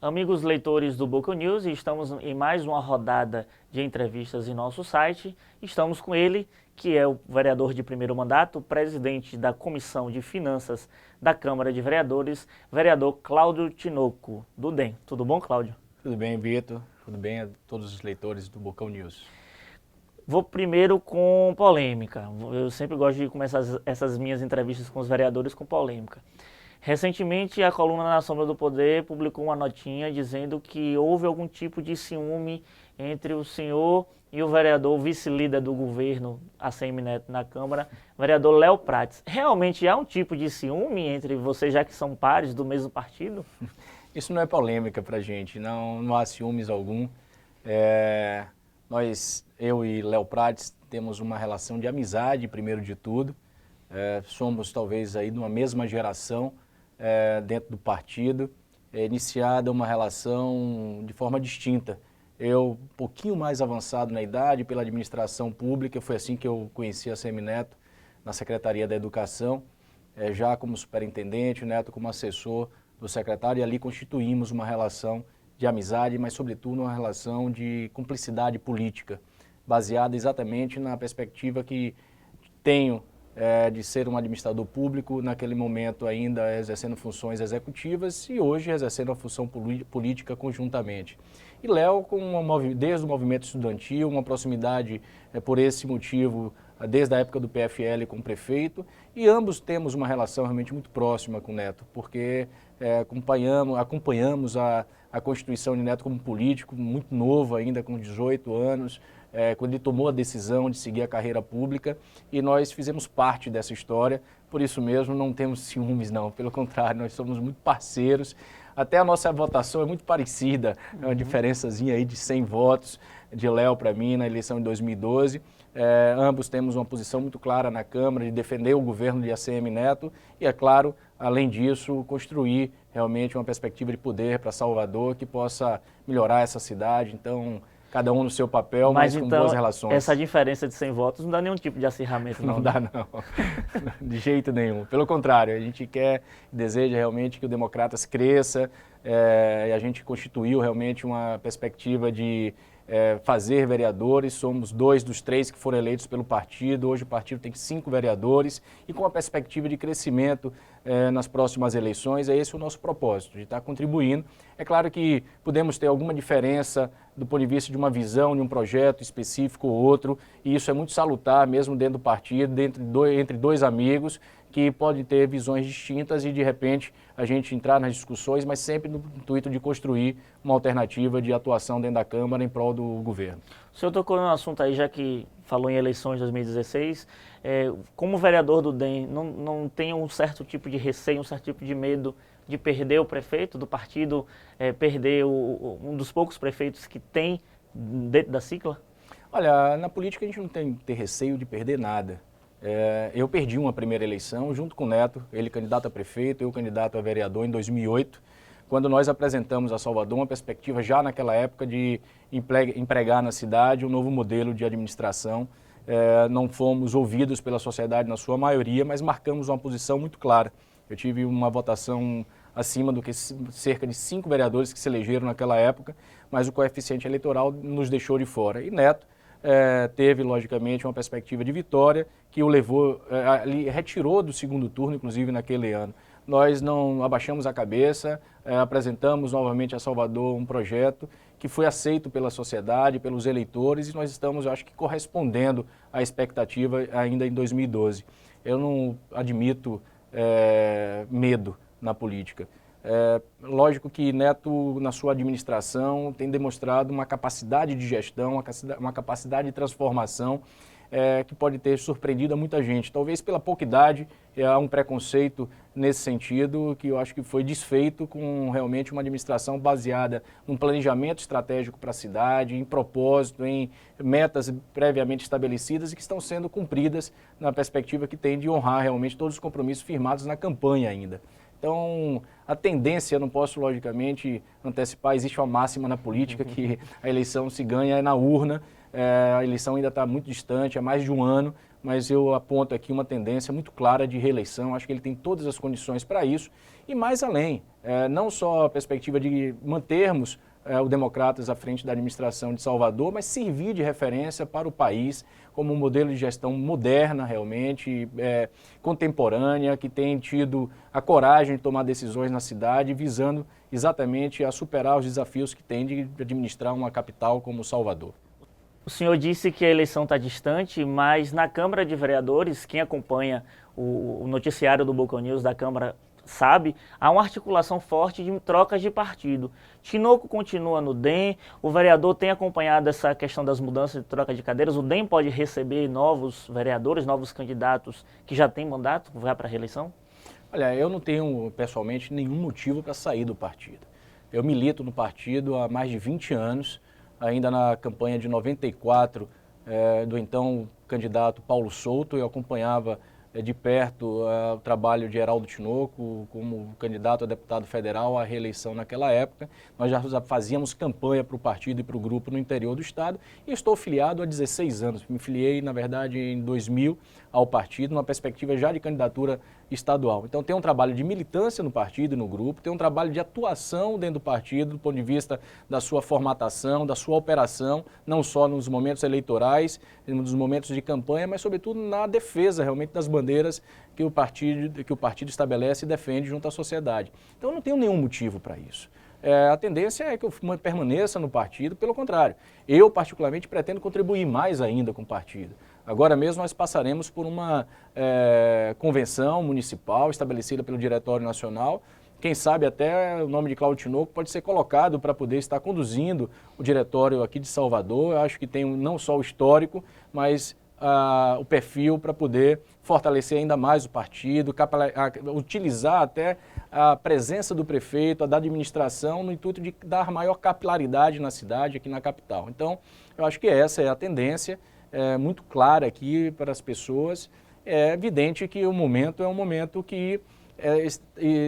Amigos leitores do Boca News, estamos em mais uma rodada de entrevistas em nosso site. Estamos com ele, que é o vereador de primeiro mandato, presidente da Comissão de Finanças da Câmara de Vereadores, vereador Cláudio Tinoco, do DEM. Tudo bom, Cláudio? Tudo bem, Vitor? Tudo bem a todos os leitores do Bocão News? Vou primeiro com polêmica. Eu sempre gosto de começar essas minhas entrevistas com os vereadores com polêmica. Recentemente, a coluna Na Sombra do Poder publicou uma notinha dizendo que houve algum tipo de ciúme entre o senhor e o vereador vice-líder do governo, ACM Neto, na Câmara, vereador Léo Prates. Realmente há um tipo de ciúme entre vocês, já que são pares do mesmo partido? Isso não é polêmica pra gente, não há ciúmes algum. Eu e Léo Prates temos uma relação de amizade, primeiro de tudo. Somos talvez aí de uma mesma geração dentro do partido. Iniciada uma relação de forma distinta. Eu, um pouquinho mais avançado na idade, pela administração pública, foi assim que eu conheci a ACM Neto, na Secretaria da Educação, já como superintendente, o Neto como assessor do secretário, e ali constituímos uma relação de amizade, mas sobretudo uma relação de cumplicidade política, baseada exatamente na perspectiva que tenho de ser um administrador público, naquele momento ainda exercendo funções executivas e hoje exercendo a função política conjuntamente. E Léo, desde o movimento estudantil, uma proximidade por esse motivo, desde a época do PFL com o prefeito, e ambos temos uma relação realmente muito próxima com o Neto, porque acompanhamos a constituição de Neto como político, muito novo ainda, com 18 anos, quando ele tomou a decisão de seguir a carreira pública, e nós fizemos parte dessa história. Por isso mesmo não temos ciúmes não, pelo contrário, nós somos muito parceiros. Até a nossa votação é muito parecida, uma diferençazinha aí de 100 votos de Léo para mim na eleição de 2012. Ambos temos uma posição muito clara na Câmara de defender o governo de ACM Neto e, é claro, além disso, construir realmente uma perspectiva de poder para Salvador que possa melhorar essa cidade. Então, cada um no seu papel, mas com então, boas relações. Essa diferença de 100 votos não dá nenhum tipo de acirramento, não? Não dá, não. De jeito nenhum. Pelo contrário, a gente quer, deseja realmente que o Democratas cresça, e a gente constituiu realmente uma perspectiva de fazer vereadores. Somos 2 dos 3 que foram eleitos pelo partido. Hoje o partido tem 5 vereadores e com a perspectiva de crescimento nas próximas eleições. É esse o nosso propósito, de estar contribuindo. É claro que podemos ter alguma diferença do ponto de vista de uma visão, de um projeto específico ou outro, e isso é muito salutar mesmo dentro do partido, entre dois amigos que podem ter visões distintas e de repente a gente entrar nas discussões, mas sempre no intuito de construir uma alternativa de atuação dentro da Câmara em prol do governo. O senhor tocou num assunto aí, já que falou em eleições de 2016, como vereador do DEM, não tem um certo tipo de receio, um certo tipo de medo de perder o prefeito do partido, perder um dos poucos prefeitos que tem dentro da cicla? Olha, na política a gente não tem que ter receio de perder nada. Eu perdi uma primeira eleição junto com o Neto, ele candidato a prefeito, eu candidato a vereador em 2008, quando nós apresentamos a Salvador uma perspectiva já naquela época de empregar na cidade um novo modelo de administração. Não fomos ouvidos pela sociedade na sua maioria, mas marcamos uma posição muito clara. Eu tive uma votação acima do que cerca de 5 vereadores que se elegeram naquela época, mas o coeficiente eleitoral nos deixou de fora. E Neto teve, logicamente, uma perspectiva de vitória que o levou, retirou do segundo turno, inclusive naquele ano. Nós não abaixamos a cabeça, apresentamos novamente a Salvador um projeto que foi aceito pela sociedade, pelos eleitores, e nós estamos, eu acho que, correspondendo à expectativa ainda em 2012. Eu não admito medo na política. Lógico que Neto, na sua administração, tem demonstrado uma capacidade de gestão, uma capacidade de transformação que pode ter surpreendido a muita gente. Talvez pela pouca idade, há um preconceito nesse sentido que eu acho que foi desfeito com realmente uma administração baseada num planejamento estratégico para a cidade, em propósito, em metas previamente estabelecidas e que estão sendo cumpridas na perspectiva que tem de honrar realmente todos os compromissos firmados na campanha ainda. Então, a tendência, eu não posso, logicamente, antecipar, existe uma máxima na política que a eleição se ganha na urna, a eleição ainda está muito distante, há mais de um ano, mas eu aponto aqui uma tendência muito clara de reeleição. Acho que ele tem todas as condições para isso e mais além, não só a perspectiva de mantermos o Democratas à frente da administração de Salvador, mas servir de referência para o país como um modelo de gestão moderna, realmente, contemporânea, que tem tido a coragem de tomar decisões na cidade, visando exatamente a superar os desafios que tem de administrar uma capital como Salvador. O senhor disse que a eleição está distante, mas na Câmara de Vereadores, quem acompanha o noticiário do Boca News da Câmara sabe, há uma articulação forte de trocas de partido. Tinoco continua no DEM, o vereador tem acompanhado essa questão das mudanças de troca de cadeiras, o DEM pode receber novos vereadores, novos candidatos que já têm mandato, vai para a reeleição? Olha, eu não tenho, pessoalmente, nenhum motivo para sair do partido. Eu milito no partido há mais de 20 anos, ainda na campanha de 94, do então candidato Paulo Souto, eu acompanhava de perto o trabalho de Heraldo Tinoco como candidato a deputado federal à reeleição naquela época. Nós já fazíamos campanha para o partido e para o grupo no interior do estado e estou filiado há 16 anos. Me filiei, na verdade, em 2000 ao partido, numa perspectiva já de candidatura estadual. Então tem um trabalho de militância no partido e no grupo, tem um trabalho de atuação dentro do partido do ponto de vista da sua formatação, da sua operação, não só nos momentos eleitorais, nos momentos de campanha, mas sobretudo na defesa realmente das bandeiras que o partido estabelece e defende junto à sociedade. Então eu não tenho nenhum motivo para isso. A tendência é que eu permaneça no partido, pelo contrário. Eu, particularmente, pretendo contribuir mais ainda com o partido. Agora mesmo nós passaremos por uma convenção municipal estabelecida pelo Diretório Nacional. Quem sabe até o nome de Cláudio Tinoco pode ser colocado para poder estar conduzindo o diretório aqui de Salvador. Eu acho que tem não só o histórico, mas o perfil para poder fortalecer ainda mais o partido, utilizar até a presença do prefeito, da administração, no intuito de dar maior capilaridade na cidade, aqui na capital. Então, eu acho que essa é a tendência, muito clara aqui para as pessoas. É evidente que o momento é um momento que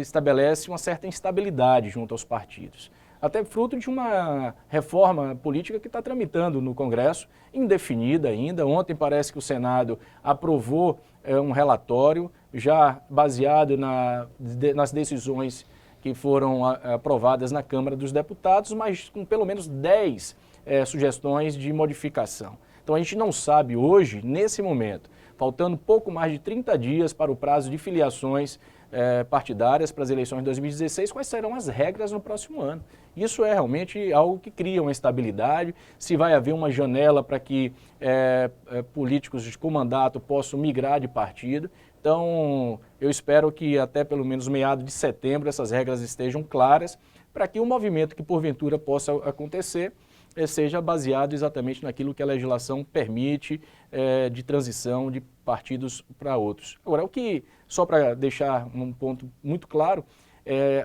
estabelece uma certa instabilidade junto aos partidos. Até fruto de uma reforma política que está tramitando no Congresso, indefinida ainda. Ontem parece que o Senado aprovou um relatório já baseado nas decisões que foram aprovadas na Câmara dos Deputados, mas com pelo menos 10 sugestões de modificação. Então a gente não sabe hoje, nesse momento, faltando pouco mais de 30 dias para o prazo de filiações partidárias para as eleições de 2016, quais serão as regras no próximo ano. Isso é realmente algo que cria uma instabilidade, se vai haver uma janela para que políticos com mandato possam migrar de partido. Então, eu espero que até pelo menos meados de setembro essas regras estejam claras, para que o movimento que porventura possa acontecer seja baseado exatamente naquilo que a legislação permite de transição de partidos para outros. Agora, só para deixar um ponto muito claro,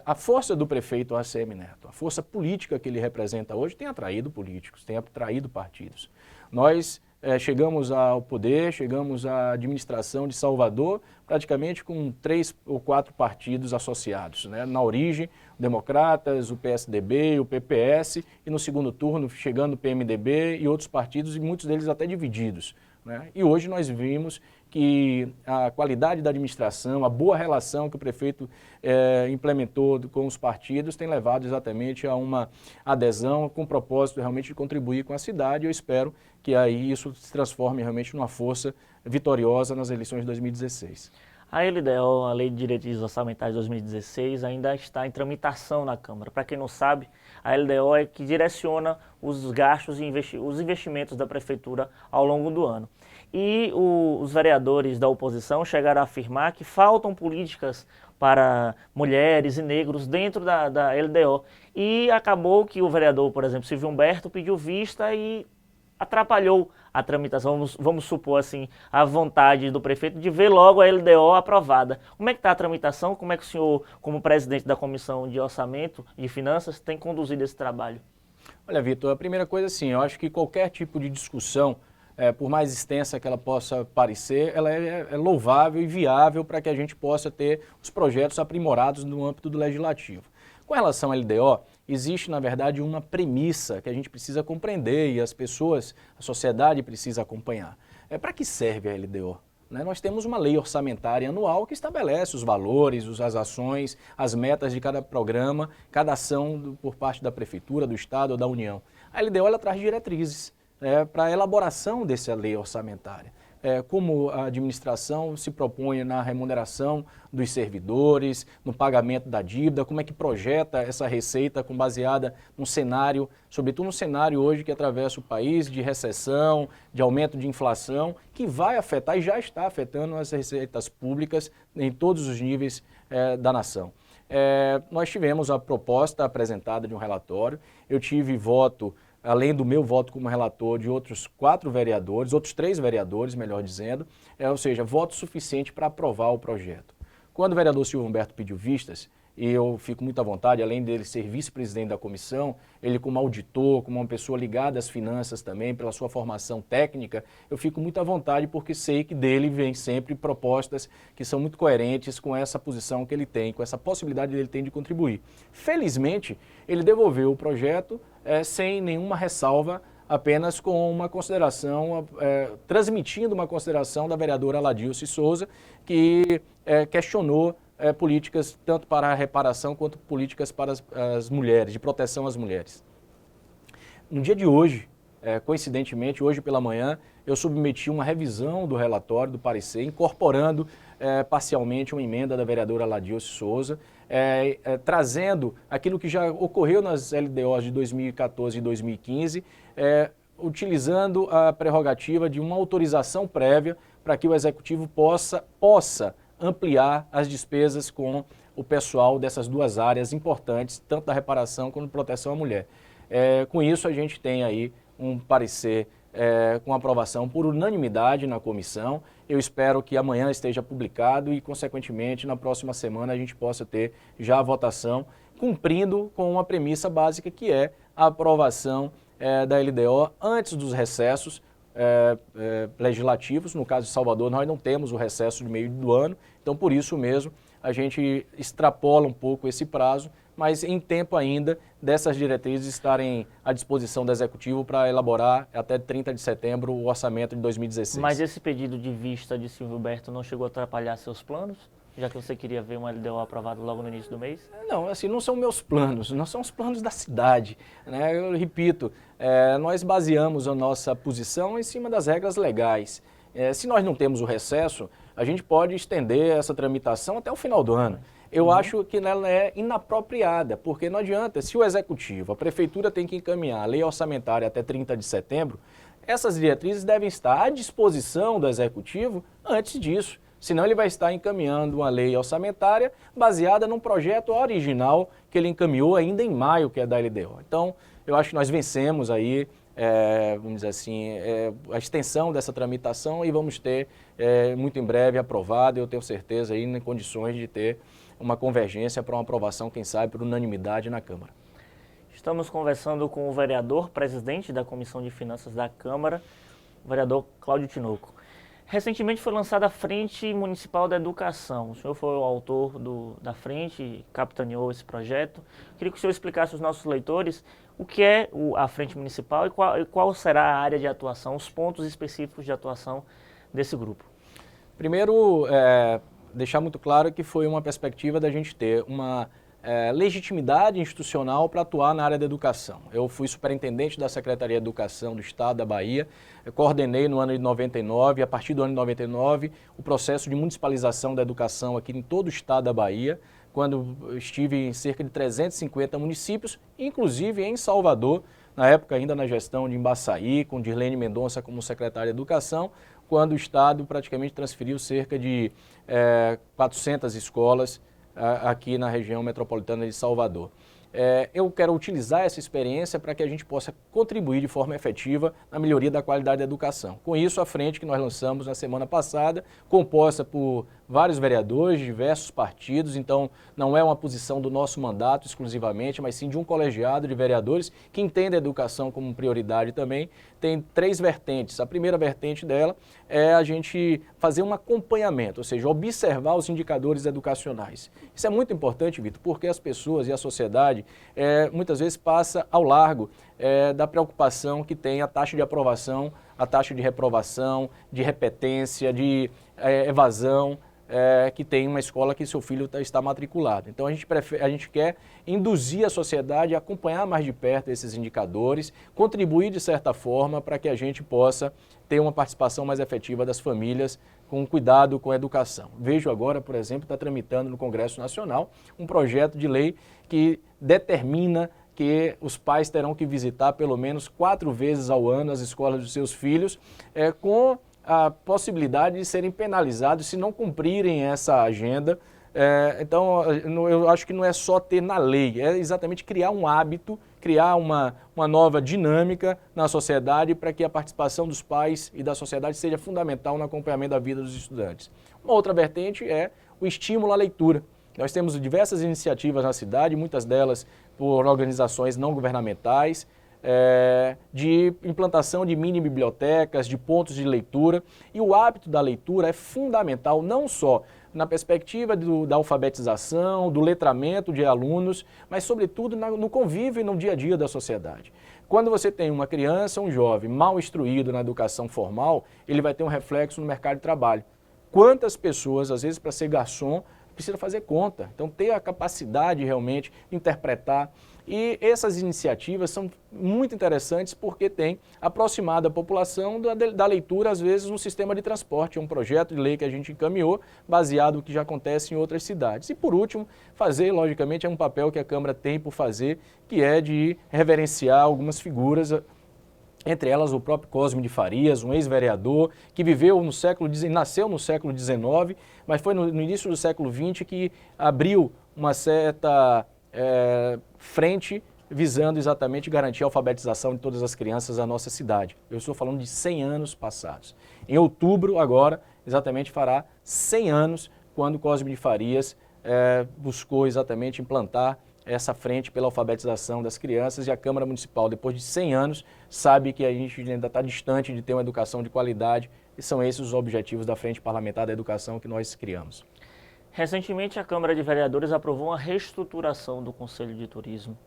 a força do prefeito ACM Neto, a força política que ele representa hoje tem atraído políticos, tem atraído partidos. Nós chegamos ao poder, chegamos à administração de Salvador praticamente com 3 ou 4 partidos associados, né? Na origem, o Democratas, o PSDB, o PPS e no segundo turno chegando o PMDB e outros partidos e muitos deles até divididos, né? E hoje nós vimos que a qualidade da administração, a boa relação que o prefeito implementou com os partidos tem levado exatamente a uma adesão com o propósito realmente de contribuir com a cidade. Eu espero que aí isso se transforme realmente numa força vitoriosa nas eleições de 2016. A LDO, a Lei de Diretrizes Orçamentárias de 2016, ainda está em tramitação na Câmara. Para quem não sabe, a LDO é que direciona os gastos e os investimentos da Prefeitura ao longo do ano. E os vereadores da oposição chegaram a afirmar que faltam políticas para mulheres e negros dentro da LDO. E acabou que o vereador, por exemplo, Silvio Humberto, pediu vista e atrapalhou a tramitação, vamos supor assim, a vontade do prefeito de ver logo a LDO aprovada. Como é que está a tramitação? Como é que o senhor, como presidente da Comissão de Orçamento e Finanças, tem conduzido esse trabalho? Olha, Vitor, a primeira coisa, assim, eu acho que qualquer tipo de discussão, por mais extensa que ela possa parecer, ela é louvável e viável para que a gente possa ter os projetos aprimorados no âmbito do legislativo. Com relação à LDO, existe, na verdade, uma premissa que a gente precisa compreender e as pessoas, a sociedade precisa acompanhar. Para que serve a LDO? Nós temos uma lei orçamentária anual que estabelece os valores, as ações, as metas de cada programa, cada ação por parte da Prefeitura, do Estado ou da União. A LDO ela traz diretrizes para a elaboração dessa lei orçamentária. Como a administração se propõe na remuneração dos servidores, no pagamento da dívida, como é que projeta essa receita baseada num cenário, sobretudo um cenário hoje que atravessa o país de recessão, de aumento de inflação, que vai afetar e já está afetando as receitas públicas em todos os níveis da nação. Nós tivemos a proposta apresentada de um relatório, eu tive voto, além do meu voto como relator, de outros 4 vereadores, outros 3 vereadores, melhor dizendo, ou seja, voto suficiente para aprovar o projeto. Quando o vereador Silvio Humberto pediu vistas, e eu fico muito à vontade, além dele ser vice-presidente da comissão, ele como auditor, como uma pessoa ligada às finanças também, pela sua formação técnica, eu fico muito à vontade porque sei que dele vem sempre propostas que são muito coerentes com essa posição que ele tem, com essa possibilidade que ele tem de contribuir. Felizmente, ele devolveu o projeto sem nenhuma ressalva, apenas com uma consideração, transmitindo uma consideração da vereadora Ladilce Souza, que questionou políticas tanto para a reparação quanto políticas para as mulheres, de proteção às mulheres. No dia de hoje, coincidentemente, hoje pela manhã, eu submeti uma revisão do relatório, do parecer, incorporando parcialmente uma emenda da vereadora Ladilce Souza, trazendo aquilo que já ocorreu nas LDOs de 2014 e 2015, utilizando a prerrogativa de uma autorização prévia para que o Executivo possa ampliar as despesas com o pessoal dessas 2 áreas importantes, tanto da reparação quanto da proteção à mulher. Com isso, a gente tem aí um parecer com aprovação por unanimidade na comissão. Eu espero que amanhã esteja publicado e, consequentemente, na próxima semana a gente possa ter já a votação, cumprindo com uma premissa básica que é a aprovação da LDO antes dos recessos legislativos. No caso de Salvador, nós não temos o recesso de meio do ano, então por isso mesmo a gente extrapola um pouco esse prazo, mas em tempo ainda dessas diretrizes estarem à disposição do Executivo para elaborar até 30 de setembro o orçamento de 2016. Mas esse pedido de vista de Silvio Humberto não chegou a atrapalhar seus planos? Já que você queria ver uma LDO aprovada logo no início do mês? Não, assim, não são meus planos, não são os planos da cidade, né? Eu repito, nós baseamos a nossa posição em cima das regras legais. Se nós não temos o recesso, a gente pode estender essa tramitação até o final do ano. Eu acho que ela é inapropriada, porque não adianta, se o Executivo, a Prefeitura tem que encaminhar a lei orçamentária até 30 de setembro, essas diretrizes devem estar à disposição do Executivo antes disso. Senão ele vai estar encaminhando uma lei orçamentária baseada num projeto original que ele encaminhou ainda em maio, que é da LDO. Então, eu acho que nós vencemos aí, vamos dizer assim, a extensão dessa tramitação e vamos ter muito em breve aprovado, eu tenho certeza, aí, em condições de ter uma convergência para uma aprovação, quem sabe, por unanimidade na Câmara. Estamos conversando com o vereador, presidente da Comissão de Finanças da Câmara, o vereador Cláudio Tinoco. Recentemente foi lançada a Frente Municipal da Educação. O senhor foi o autor da frente, capitaneou esse projeto. Queria que o senhor explicasse aos nossos leitores o que é a Frente Municipal e qual será a área de atuação, os pontos específicos de atuação desse grupo. Primeiro, deixar muito claro que foi uma perspectiva da gente ter uma legitimidade institucional para atuar na área da educação. Eu fui superintendente da Secretaria de Educação do Estado da Bahia, coordenei no ano de 99, a partir do ano de 99, o processo de municipalização da educação aqui em todo o Estado da Bahia, quando estive em cerca de 350 municípios, inclusive em Salvador, na época ainda na gestão de Embaçaí, com Dirlene Mendonça como secretária de Educação, quando o Estado praticamente transferiu cerca de 400 escolas aqui na região metropolitana de Salvador. Eu quero utilizar essa experiência para que a gente possa contribuir de forma efetiva na melhoria da qualidade da educação. Com isso, a frente que nós lançamos na semana passada, composta por vários vereadores de diversos partidos, então não é uma posição do nosso mandato exclusivamente, mas sim de um colegiado de vereadores que entende a educação como prioridade também. Tem 3 vertentes. A primeira vertente dela é a gente fazer um acompanhamento, ou seja, observar os indicadores educacionais. Isso é muito importante, Vitor, porque as pessoas e a sociedade muitas vezes passa ao largo da preocupação que tem a taxa de aprovação, a taxa de reprovação, de repetência, de evasão, que tem uma escola que seu filho está matriculado. Então a gente quer induzir a sociedade a acompanhar mais de perto esses indicadores, contribuir de certa forma para que a gente possa ter uma participação mais efetiva das famílias com cuidado com a educação. Vejo agora, por exemplo, está tramitando no Congresso Nacional um projeto de lei que determina que os pais terão que visitar pelo menos 4 vezes ao ano as escolas dos seus filhos, com a possibilidade de serem penalizados se não cumprirem essa agenda. Então, eu acho que não é só ter na lei, é exatamente criar um hábito, criar uma nova dinâmica na sociedade para que a participação dos pais e da sociedade seja fundamental no acompanhamento da vida dos estudantes. Uma outra vertente é o estímulo à leitura. Nós temos diversas iniciativas na cidade, muitas delas por organizações não governamentais, de implantação de mini bibliotecas, de pontos de leitura, e o hábito da leitura é fundamental não só na perspectiva da alfabetização, do letramento de alunos, mas sobretudo no convívio e no dia a dia da sociedade. Quando você tem uma criança, um jovem mal instruído na educação formal, ele vai ter um reflexo no mercado de trabalho. Quantas pessoas, às vezes para ser garçom, precisa fazer conta, então ter a capacidade realmente de interpretar. E essas iniciativas são muito interessantes porque tem aproximado a população da leitura, às vezes, no sistema de transporte. É um projeto de lei que a gente encaminhou, baseado no que já acontece em outras cidades. E, por último, fazer, logicamente, é um papel que a Câmara tem por fazer, que é de reverenciar algumas figuras, entre elas o próprio Cosme de Farias, um ex-vereador que nasceu no século XIX, mas foi no início do século XX que abriu uma certa frente visando exatamente garantir a alfabetização de todas as crianças da nossa cidade. Eu estou falando de 100 anos passados. Em outubro, agora, exatamente fará 100 anos quando Cosme de Farias buscou exatamente implantar essa frente pela alfabetização das crianças, e a Câmara Municipal, depois de 100 anos, sabe que a gente ainda está distante de ter uma educação de qualidade, e são esses os objetivos da Frente Parlamentar da Educação que nós criamos. Recentemente, a Câmara de Vereadores aprovou uma reestruturação do Conselho de Turismo.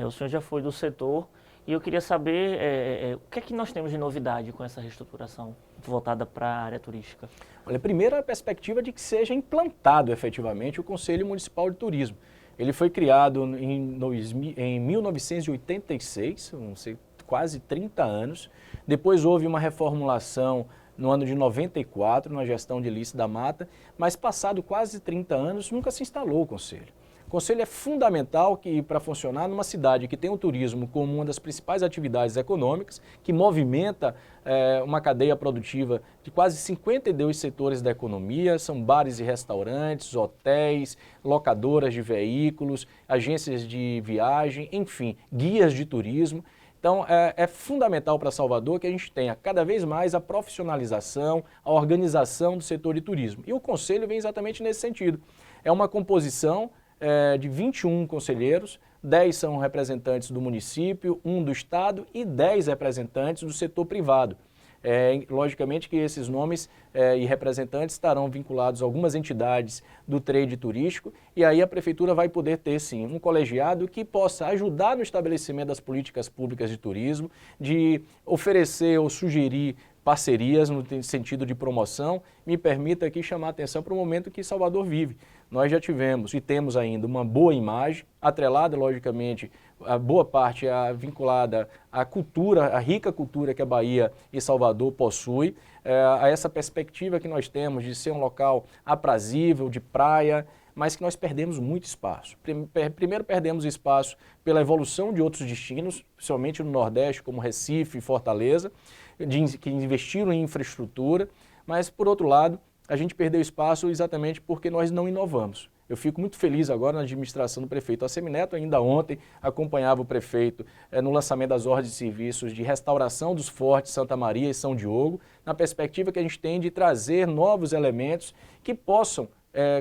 O senhor já foi do setor e eu queria saber o que é que nós temos de novidade com essa reestruturação voltada para a área turística. Olha, primeiro a perspectiva de que seja implantado efetivamente o Conselho Municipal de Turismo. Ele foi criado em 1986, quase 30 anos. Depois houve uma reformulação no ano de 94, na gestão de Lício da Mata, mas passado quase 30 anos, nunca se instalou o Conselho. O Conselho é fundamental para funcionar numa cidade que tem o turismo como uma das principais atividades econômicas, que movimenta uma cadeia produtiva de quase 52 setores da economia, são bares e restaurantes, hotéis, locadoras de veículos, agências de viagem, enfim, guias de turismo. Então, é fundamental para Salvador que a gente tenha cada vez mais a profissionalização, a organização do setor de turismo. E o Conselho vem exatamente nesse sentido. É uma composição de 21 conselheiros, 10 são representantes do município, 1 do Estado e 10 representantes do setor privado. Logicamente que esses nomes e representantes estarão vinculados a algumas entidades do trade turístico, e aí a Prefeitura vai poder ter, sim, um colegiado que possa ajudar no estabelecimento das políticas públicas de turismo, de oferecer ou sugerir parcerias no sentido de promoção. Me permita aqui chamar a atenção para o momento que Salvador vive. Nós já tivemos e temos ainda uma boa imagem, atrelada, logicamente, a boa parte vinculada à cultura, à rica cultura que a Bahia e Salvador possui, a essa perspectiva que nós temos de ser um local aprazível, de praia, mas que nós perdemos muito espaço. Primeiro perdemos espaço pela evolução de outros destinos, principalmente no Nordeste, como Recife e Fortaleza, que investiram em infraestrutura, mas, por outro lado, a gente perdeu espaço exatamente porque nós não inovamos. Eu fico muito feliz agora na administração do prefeito Assemineto. Ainda ontem acompanhava o prefeito no lançamento das ordens de serviços de restauração dos fortes Santa Maria e São Diogo, na perspectiva que a gente tem de trazer novos elementos que possam,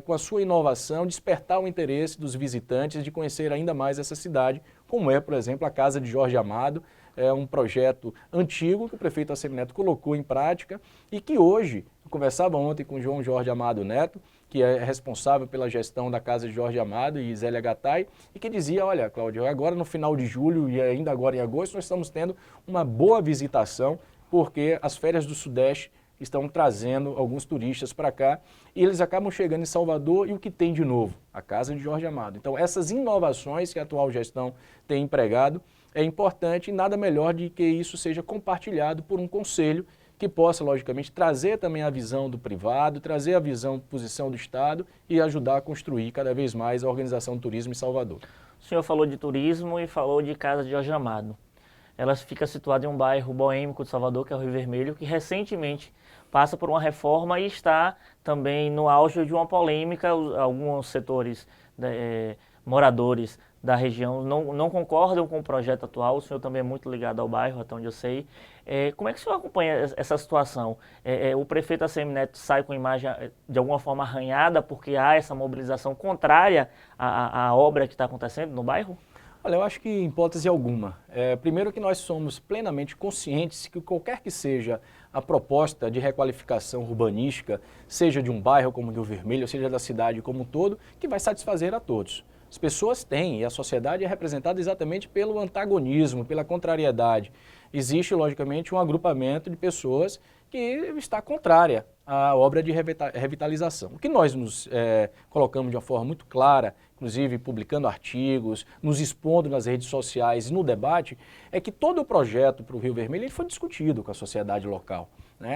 com a sua inovação, despertar o interesse dos visitantes de conhecer ainda mais essa cidade, como é, por exemplo, a Casa de Jorge Amado. É um projeto antigo que o prefeito Assemineto colocou em prática e que hoje, eu conversava ontem com o João Jorge Amado Neto, que é responsável pela gestão da Casa de Jorge Amado e Zélia Gattai, e que dizia, olha, Cláudio, agora no final de julho e ainda agora em agosto, nós estamos tendo uma boa visitação, porque as férias do Sudeste estão trazendo alguns turistas para cá e eles acabam chegando em Salvador e o que tem de novo? A Casa de Jorge Amado. Então, essas inovações que a atual gestão tem empregado é importante e nada melhor de que isso seja compartilhado por um conselho que possa, logicamente, trazer também a visão do privado, trazer a visão, posição do Estado e ajudar a construir cada vez mais a organização do turismo em Salvador. O senhor falou de turismo e falou de Casa de Jorge Amado. Ela fica situada em um bairro boêmico de Salvador, que é o Rio Vermelho, que recentemente passa por uma reforma e está também no auge de uma polêmica. Alguns setores, moradores da região não concordam com o projeto atual. O senhor também é muito ligado ao bairro, até onde eu sei. Como é que o senhor acompanha essa situação? O prefeito Assemineto sai com a imagem de alguma forma arranhada porque há essa mobilização contrária à obra que está acontecendo no bairro? Olha, eu acho que em hipótese alguma. Primeiro que nós somos plenamente conscientes que qualquer que seja a proposta de requalificação urbanística, seja de um bairro como Rio Vermelho, seja da cidade como um todo, que vai satisfazer a todos. As pessoas têm, e a sociedade é representada exatamente pelo antagonismo, pela contrariedade. Existe, logicamente, um agrupamento de pessoas que está contrária à obra de revitalização. O que nós nos colocamos de uma forma muito clara, inclusive publicando artigos, nos expondo nas redes sociais e no debate, é que todo o projeto para o Rio Vermelho ele foi discutido com a sociedade local.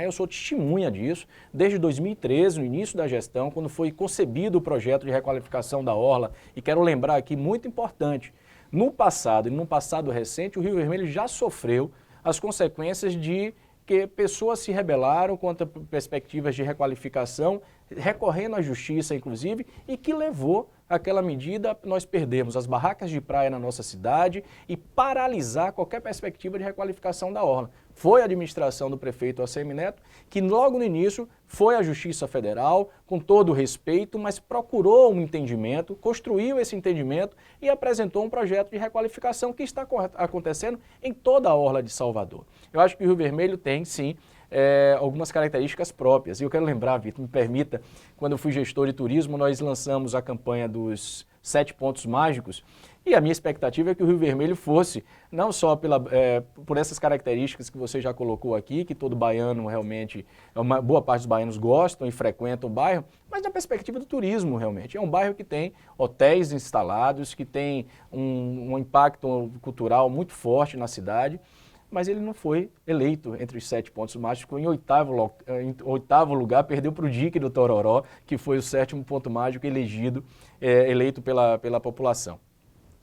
Eu sou testemunha disso, desde 2013, no início da gestão, quando foi concebido o projeto de requalificação da Orla, e quero lembrar aqui, muito importante, no passado e no passado recente, o Rio Vermelho já sofreu as consequências de que pessoas se rebelaram contra perspectivas de requalificação, recorrendo à justiça, inclusive, e que levou aquela medida, nós perdemos as barracas de praia na nossa cidade e paralisar qualquer perspectiva de requalificação da orla. Foi a administração do prefeito Assemineto que logo no início foi à Justiça Federal, com todo o respeito, mas procurou um entendimento, construiu esse entendimento e apresentou um projeto de requalificação que está acontecendo em toda a orla de Salvador. Eu acho que o Rio Vermelho tem, sim, algumas características próprias. E eu quero lembrar, Vitor, me permita, quando eu fui gestor de turismo, nós lançamos a campanha dos 7 pontos mágicos e a minha expectativa é que o Rio Vermelho fosse, não só por essas características que você já colocou aqui, que todo baiano realmente, uma boa parte dos baianos gostam e frequentam o bairro, mas na perspectiva do turismo realmente. É um bairro que tem hotéis instalados, que tem um impacto cultural muito forte na cidade, mas ele não foi eleito entre os 7 pontos mágicos, ficou em oitavo lugar, perdeu para o Dique do Tororó, que foi o 7º ponto mágico eleito pela população.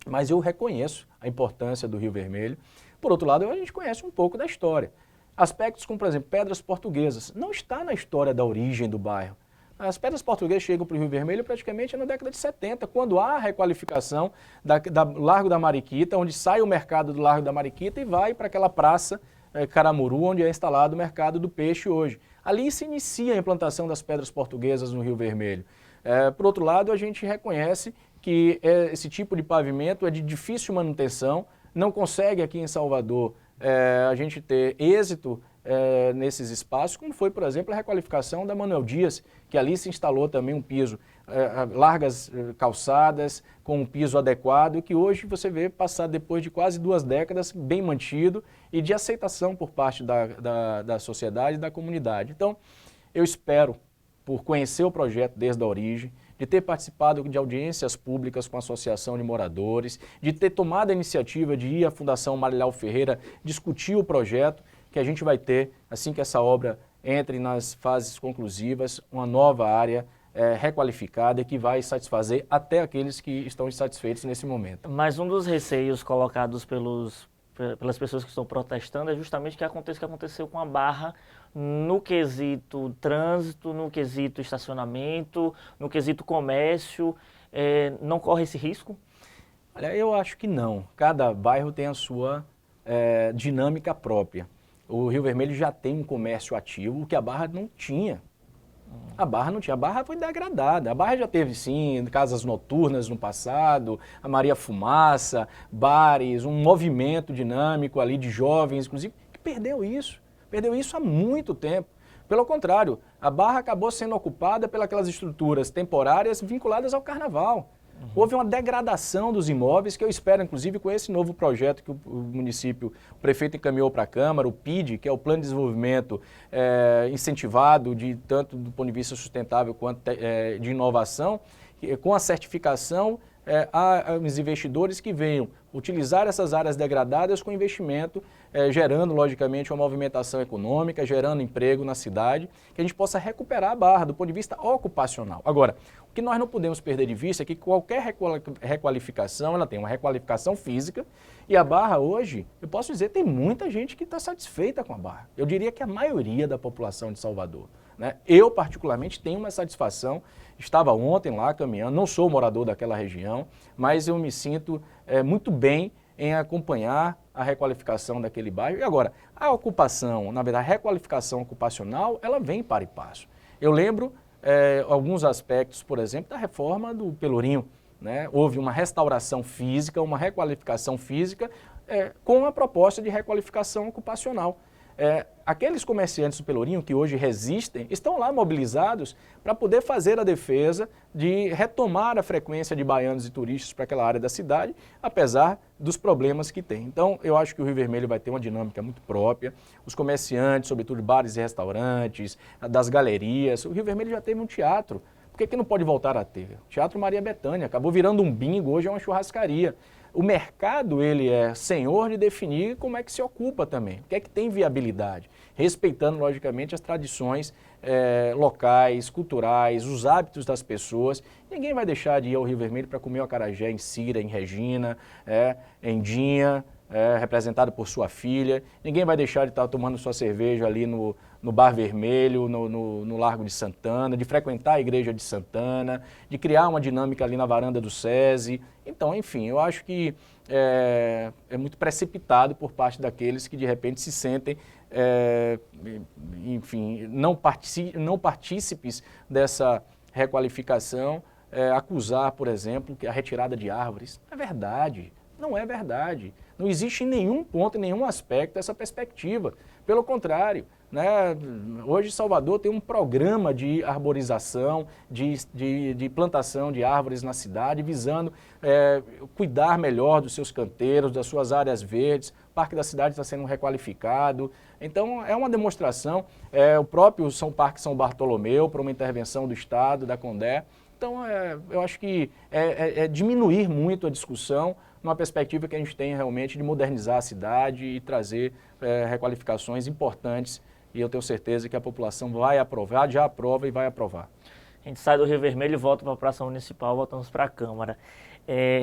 Mas eu reconheço a importância do Rio Vermelho. Por outro lado, a gente conhece um pouco da história. Aspectos como, por exemplo, pedras portuguesas, não está na história da origem do bairro. As pedras portuguesas chegam para o Rio Vermelho praticamente na década de 70, quando há a requalificação do Largo da Mariquita, onde sai o mercado do Largo da Mariquita e vai para aquela praça Caramuru, onde é instalado o mercado do peixe hoje. Ali se inicia a implantação das pedras portuguesas no Rio Vermelho. Por outro lado, a gente reconhece que esse tipo de pavimento é de difícil manutenção, não consegue aqui em Salvador a gente ter êxito nesses espaços, como foi, por exemplo, a requalificação da Manuel Dias, que ali se instalou também um piso, largas calçadas, com um piso adequado, que hoje você vê passar depois de quase 2 décadas, bem mantido e de aceitação por parte da sociedade e da comunidade. Então, eu espero, por conhecer o projeto desde a origem, de ter participado de audiências públicas com a Associação de Moradores, de ter tomado a iniciativa de ir à Fundação Marilau Ferreira discutir o projeto, que a gente vai ter, assim que essa obra entre nas fases conclusivas, uma nova área requalificada que vai satisfazer até aqueles que estão insatisfeitos nesse momento. Mas um dos receios colocados pelas pessoas que estão protestando é justamente que aconteça o que aconteceu com a Barra no quesito trânsito, no quesito estacionamento, no quesito comércio. não corre esse risco? Olha, eu acho que não. Cada bairro tem a sua dinâmica própria. O Rio Vermelho já tem um comércio ativo, o que a Barra não tinha. A Barra não tinha. A Barra foi degradada. A Barra já teve, sim, casas noturnas no passado, a Maria Fumaça, bares, um movimento dinâmico ali de jovens, inclusive, que perdeu isso. Perdeu isso há muito tempo. Pelo contrário, a Barra acabou sendo ocupada pelas estruturas temporárias vinculadas ao carnaval. Houve uma degradação dos imóveis que eu espero, inclusive, com esse novo projeto que o município, o prefeito encaminhou para a Câmara, o PID, que é o Plano de Desenvolvimento incentivado, tanto do ponto de vista sustentável quanto de inovação, com a certificação aos investidores que venham utilizar essas áreas degradadas com investimento, gerando, logicamente, uma movimentação econômica, gerando emprego na cidade, que a gente possa recuperar a Barra do ponto de vista ocupacional. Agora, o que nós não podemos perder de vista é que qualquer requalificação, ela tem uma requalificação física, e a Barra hoje, eu posso dizer, tem muita gente que está satisfeita com a Barra. Eu diria que a maioria da população de Salvador, né? Eu, particularmente, tenho uma satisfação. Estava ontem lá caminhando, não sou morador daquela região, mas eu me sinto muito bem em acompanhar a requalificação daquele bairro. E agora, a ocupação, na verdade, a requalificação ocupacional, ela vem para e passo. Eu lembro alguns aspectos, por exemplo, da reforma do Pelourinho, né? Houve uma restauração física, uma requalificação física com a proposta de requalificação ocupacional. Aqueles comerciantes do Pelourinho que hoje resistem, estão lá mobilizados para poder fazer a defesa de retomar a frequência de baianos e turistas para aquela área da cidade, apesar dos problemas que tem. Então, eu acho que o Rio Vermelho vai ter uma dinâmica muito própria. Os comerciantes, sobretudo bares e restaurantes, das galerias, o Rio Vermelho já teve um teatro. Por que não pode voltar a ter? O Teatro Maria Bethânia acabou virando um bingo, hoje é uma churrascaria. O mercado, ele é senhor de definir como é que se ocupa também, o que é que tem viabilidade, respeitando, logicamente, as tradições locais, culturais, os hábitos das pessoas. Ninguém vai deixar de ir ao Rio Vermelho para comer o acarajé em Cira, em Regina, em Dinha, representado por sua filha. Ninguém vai deixar de estar tomando sua cerveja ali no Bar Vermelho, no Largo de Santana, de frequentar a Igreja de Santana, de criar uma dinâmica ali na varanda do SESI. Então, enfim, eu acho que é muito precipitado por parte daqueles que de repente se sentem, enfim, não partícipes dessa requalificação, acusar, por exemplo, que a retirada de árvores. Não é verdade, não é verdade. Não existe em nenhum ponto, em nenhum aspecto essa perspectiva. Pelo contrário, né? Hoje Salvador tem um programa de arborização, de plantação de árvores na cidade, visando cuidar melhor dos seus canteiros, das suas áreas verdes. O Parque da Cidade está sendo requalificado. Então, é uma demonstração. O próprio Parque São Bartolomeu, para uma intervenção do Estado, da Condé. Então, eu acho que diminuir muito a discussão numa perspectiva que a gente tem realmente de modernizar a cidade e trazer requalificações importantes. E eu tenho certeza que a população vai aprovar, já aprova e vai aprovar. A gente sai do Rio Vermelho e volta para a Praça Municipal, voltamos para a Câmara.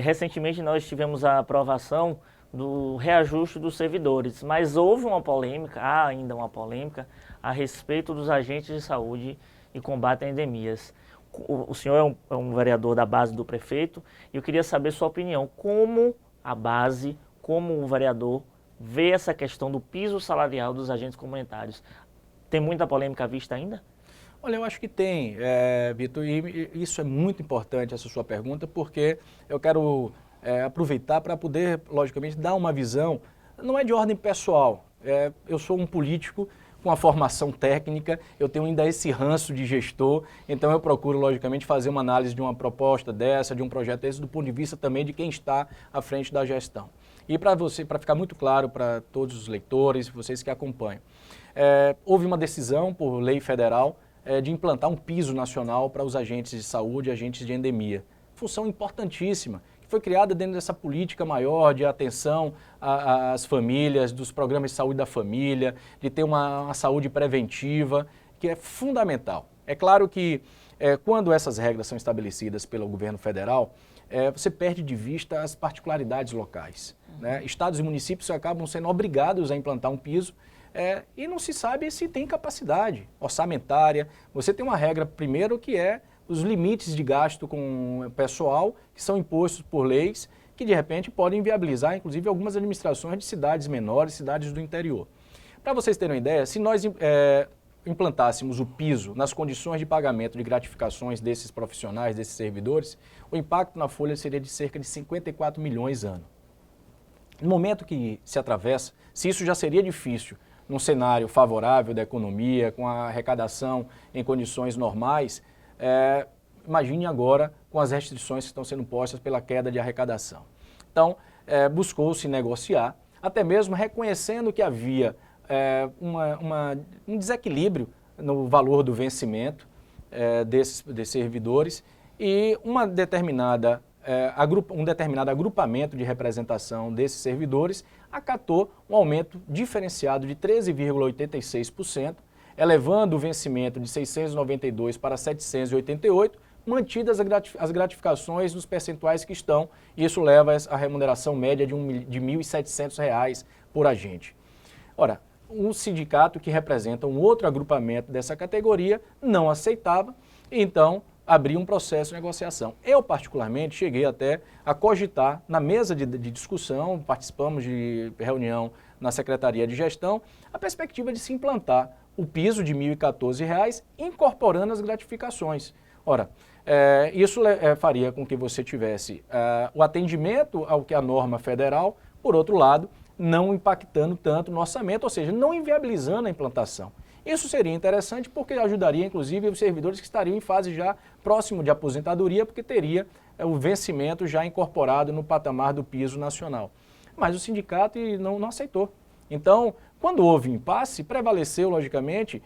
Recentemente nós tivemos a aprovação do reajuste dos servidores, mas houve uma polêmica, há ainda uma polêmica, a respeito dos agentes de saúde e combate a endemias. O senhor é um vereador da base do prefeito e eu queria saber sua opinião, como a base, como o vereador, vê essa questão do piso salarial dos agentes comunitários. Tem muita polêmica à vista ainda? Olha, eu acho que tem, Vitor, e isso é muito importante, essa sua pergunta, porque eu quero aproveitar para poder, logicamente, dar uma visão, não é de ordem pessoal, eu sou um político com a formação técnica, eu tenho ainda esse ranço de gestor, então eu procuro, logicamente, fazer uma análise de uma proposta dessa, de um projeto desse, do ponto de vista também de quem está à frente da gestão. E para ficar muito claro para todos os leitores, vocês que acompanham, houve uma decisão por lei federal de implantar um piso nacional para os agentes de saúde e agentes de endemia. Função importantíssima, que foi criada dentro dessa política maior de atenção às famílias, dos programas de saúde da família, de ter uma saúde preventiva, que é fundamental. É claro que quando essas regras são estabelecidas pelo governo federal, você perde de vista as particularidades locais, né? Estados e municípios acabam sendo obrigados a implantar um piso e não se sabe se tem capacidade orçamentária. Você tem uma regra, primeiro, que é os limites de gasto com pessoal que são impostos por leis que de repente podem inviabilizar, inclusive, algumas administrações de cidades menores, cidades do interior. Para vocês terem uma ideia, se nós implantássemos o piso nas condições de pagamento de gratificações desses profissionais, desses servidores, o impacto na folha seria de cerca de 54 milhões ano. No momento que se atravessa, se isso já seria difícil num cenário favorável da economia, com a arrecadação em condições normais, imagine agora com as restrições que estão sendo postas pela queda de arrecadação. Então, buscou-se negociar, até mesmo reconhecendo que havia um desequilíbrio no valor do vencimento desses servidores e um determinado agrupamento de representação desses servidores acatou um aumento diferenciado de 13,86%, elevando o vencimento de 692 para 788, mantidas as gratificações nos percentuais que estão, e isso leva a remuneração média de R$ 1.700 por agente. Ora, um sindicato que representa um outro agrupamento dessa categoria não aceitava, e então abriu um processo de negociação. Eu, particularmente, cheguei até a cogitar, na mesa de discussão, participamos de reunião na Secretaria de Gestão, a perspectiva de se implantar o piso de R$ 1.014, incorporando as gratificações. Ora, isso faria com que você tivesse o atendimento ao que a norma federal, por outro lado, não impactando tanto no orçamento, ou seja, não inviabilizando a implantação. Isso seria interessante porque ajudaria, inclusive, os servidores que estariam em fase já próximo de aposentadoria, porque teria o vencimento já incorporado no patamar do piso nacional. Mas o sindicato não aceitou. Então, quando houve impasse, prevaleceu, logicamente,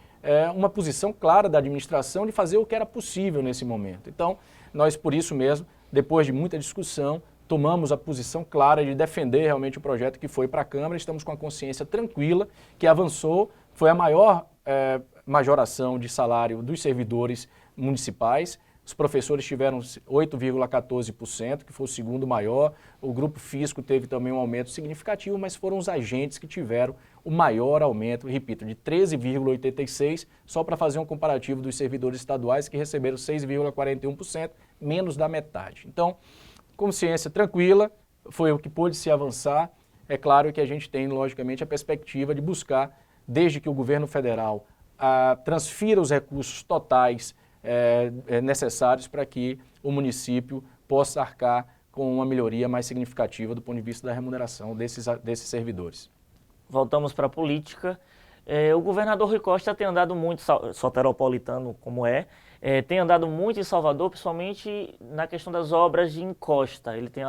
uma posição clara da administração de fazer o que era possível nesse momento. Então, nós, por isso mesmo, depois de muita discussão, tomamos a posição clara de defender realmente o projeto que foi para a Câmara. Estamos com a consciência tranquila, que avançou, foi a maior majoração de salário dos servidores municipais. Os professores tiveram 8,14%, que foi o segundo maior. O grupo físico teve também um aumento significativo, mas foram os agentes que tiveram o maior aumento, repito, de 13,86%, só para fazer um comparativo dos servidores estaduais que receberam 6,41%, menos da metade. Então, consciência tranquila, foi o que pôde se avançar. É claro que a gente tem, logicamente, a perspectiva de buscar, desde que o governo federal transfira os recursos totais necessários para que o município possa arcar com uma melhoria mais significativa do ponto de vista da remuneração desses servidores. Voltamos para a política. O governador Rui Costa tem andado muito, soteropolitano como tem andado muito em Salvador, principalmente na questão das obras de encosta. Ele tem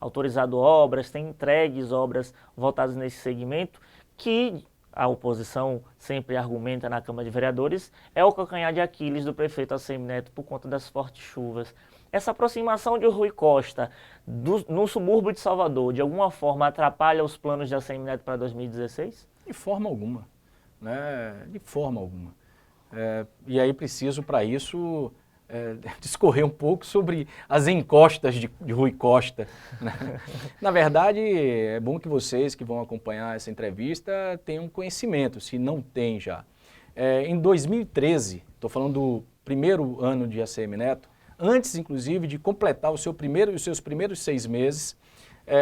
autorizado obras, tem entregues obras voltadas nesse segmento, que a oposição sempre argumenta na Câmara de Vereadores, é o calcanhar de Aquiles do prefeito ACM Neto por conta das fortes chuvas. Essa aproximação de Rui Costa no subúrbio de Salvador, de alguma forma, atrapalha os planos de ACM Neto para 2016? De forma alguma, né? De forma alguma. E aí preciso, para isso, discorrer um pouco sobre as encostas de Rui Costa, né? Na verdade, é bom que vocês que vão acompanhar essa entrevista tenham conhecimento, se não tem já. Em 2013, estou falando do primeiro ano de ACM Neto, antes, inclusive, de completar os seus primeiros 6 meses,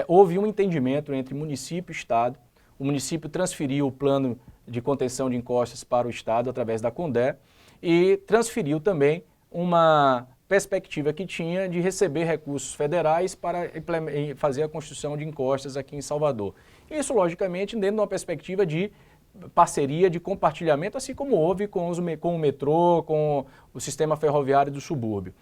houve um entendimento entre município e Estado. O município transferiu o plano de contenção de encostas para o Estado através da CONDE e transferiu também uma perspectiva que tinha de receber recursos federais para fazer a construção de encostas aqui em Salvador. Isso, logicamente, dentro de uma perspectiva de parceria, de compartilhamento, assim como houve com o metrô, com o sistema ferroviário do subúrbio.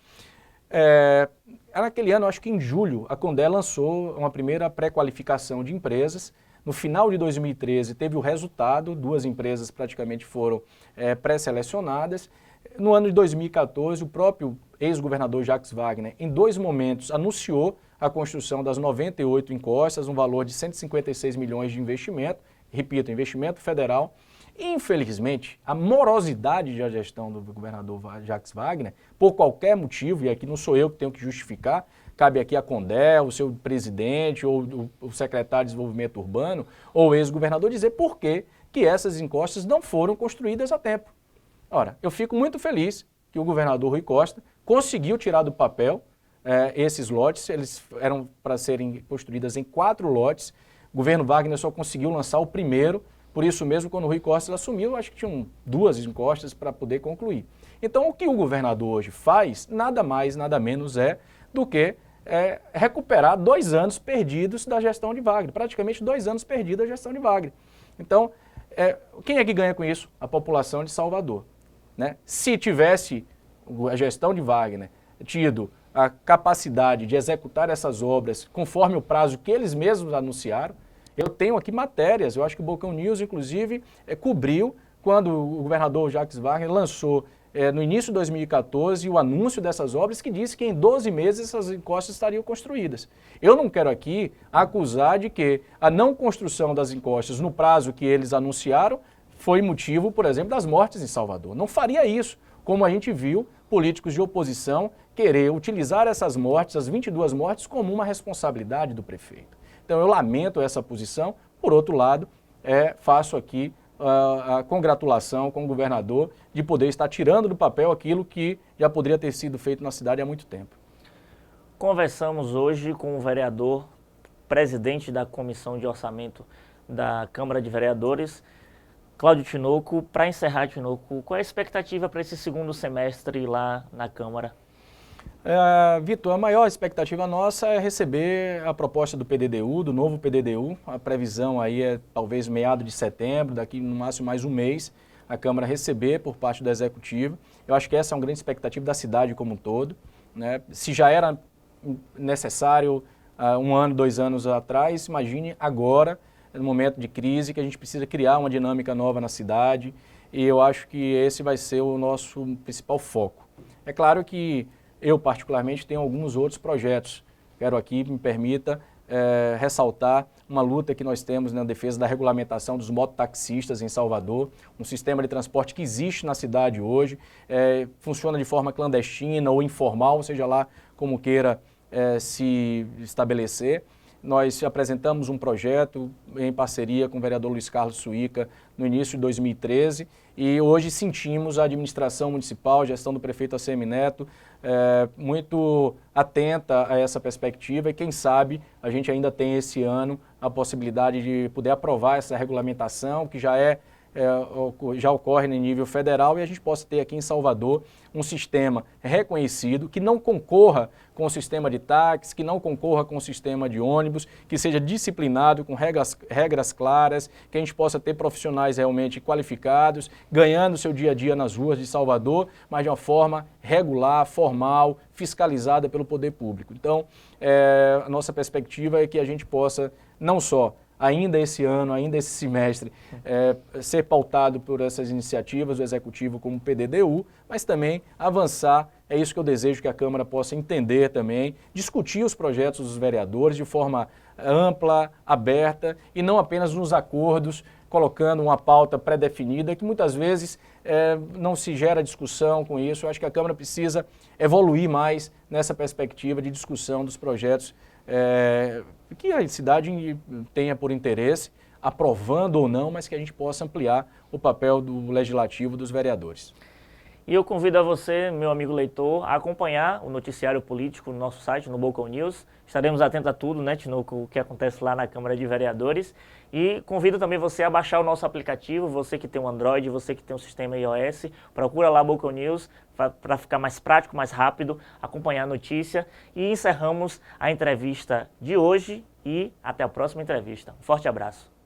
Naquele ano, acho que em julho, a CONDE lançou uma primeira pré-qualificação de empresas. No final de 2013, teve o resultado, 2 empresas praticamente foram pré-selecionadas. No ano de 2014, o próprio ex-governador Jacques Wagner, em 2 momentos, anunciou a construção das 98 encostas, um valor de 156 milhões de investimento, repito, investimento federal. Infelizmente, a morosidade da gestão do governador Jacques Wagner, por qualquer motivo, e aqui não sou eu que tenho que justificar, cabe aqui a CONDE, o seu presidente, ou o secretário de Desenvolvimento Urbano, ou o ex-governador, dizer por que essas encostas não foram construídas a tempo. Ora, eu fico muito feliz que o governador Rui Costa conseguiu tirar do papel esses lotes. Eles eram para serem construídas em 4 lotes. O governo Wagner só conseguiu lançar o primeiro, por isso mesmo, quando o Rui Costa assumiu, acho que tinham 2 encostas para poder concluir. Então, o que o governador hoje faz, nada mais, nada menos do que recuperar 2 anos perdidos da gestão de Wagner, praticamente 2 anos perdidos da gestão de Wagner. Então, quem é que ganha com isso? A população de Salvador, né? Se tivesse a gestão de Wagner tido a capacidade de executar essas obras conforme o prazo que eles mesmos anunciaram, eu tenho aqui matérias, eu acho que o Bocão News, inclusive, cobriu quando o governador Jacques Wagner lançou no início de 2014 o anúncio dessas obras, que disse que em 12 meses essas encostas estariam construídas. Eu não quero aqui acusar de que a não construção das encostas no prazo que eles anunciaram foi motivo, por exemplo, das mortes em Salvador. Não faria isso, como a gente viu políticos de oposição querer utilizar essas mortes, as 22 mortes, como uma responsabilidade do prefeito. Então eu lamento essa posição. Por outro lado, faço aqui a congratulação com o governador de poder estar tirando do papel aquilo que já poderia ter sido feito na cidade há muito tempo. Conversamos hoje com o vereador, presidente da Comissão de Orçamento da Câmara de Vereadores, Cláudio Tinoco. Para encerrar, Tinoco, qual é a expectativa para esse segundo semestre lá na Câmara? Vitor, a maior expectativa nossa é receber a proposta do PDDU, do novo PDDU. A previsão aí é talvez meado de setembro, daqui no máximo mais um mês, a Câmara receber por parte do Executivo. Eu acho que essa é uma grande expectativa da cidade como um todo, né? Se já era necessário 1 ano, 2 anos atrás, imagine agora, no momento de crise, que a gente precisa criar uma dinâmica nova na cidade, e eu acho que esse vai ser o nosso principal foco. É claro que eu, particularmente, tenho alguns outros projetos. Quero aqui, me permita, ressaltar uma luta que nós temos na defesa da regulamentação dos mototaxistas em Salvador, um sistema de transporte que existe na cidade hoje, funciona de forma clandestina ou informal, seja lá como queira se estabelecer. Nós apresentamos um projeto em parceria com o vereador Luiz Carlos Suíca no início de 2013 e hoje sentimos a administração municipal, a gestão do prefeito ACM Neto, muito atenta a essa perspectiva e quem sabe a gente ainda tem esse ano a possibilidade de poder aprovar essa regulamentação que já ocorre no nível federal e a gente possa ter aqui em Salvador um sistema reconhecido, que não concorra com o sistema de táxi, que não concorra com o sistema de ônibus, que seja disciplinado, com regras claras, que a gente possa ter profissionais realmente qualificados, ganhando seu dia a dia nas ruas de Salvador, mas de uma forma regular, formal, fiscalizada pelo poder público. Então, a nossa perspectiva é que a gente possa não só ainda esse ano, ainda esse semestre, ser pautado por essas iniciativas do Executivo como o PDDU, mas também avançar, é isso que eu desejo que a Câmara possa entender também, discutir os projetos dos vereadores de forma ampla, aberta e não apenas nos acordos, colocando uma pauta pré-definida que muitas vezes não se gera discussão com isso. Eu acho que a Câmara precisa evoluir mais nessa perspectiva de discussão dos projetos que a cidade tenha por interesse, aprovando ou não, mas que a gente possa ampliar o papel do legislativo dos vereadores. E eu convido a você, meu amigo leitor, a acompanhar o noticiário político no nosso site, no Bocão News. Estaremos atentos a tudo, né, Tinoco, o que acontece lá na Câmara de Vereadores. E convido também você a baixar o nosso aplicativo, você que tem um Android, você que tem um sistema iOS, procura lá Bocão News para ficar mais prático, mais rápido, acompanhar a notícia. E encerramos a entrevista de hoje e até a próxima entrevista. Um forte abraço.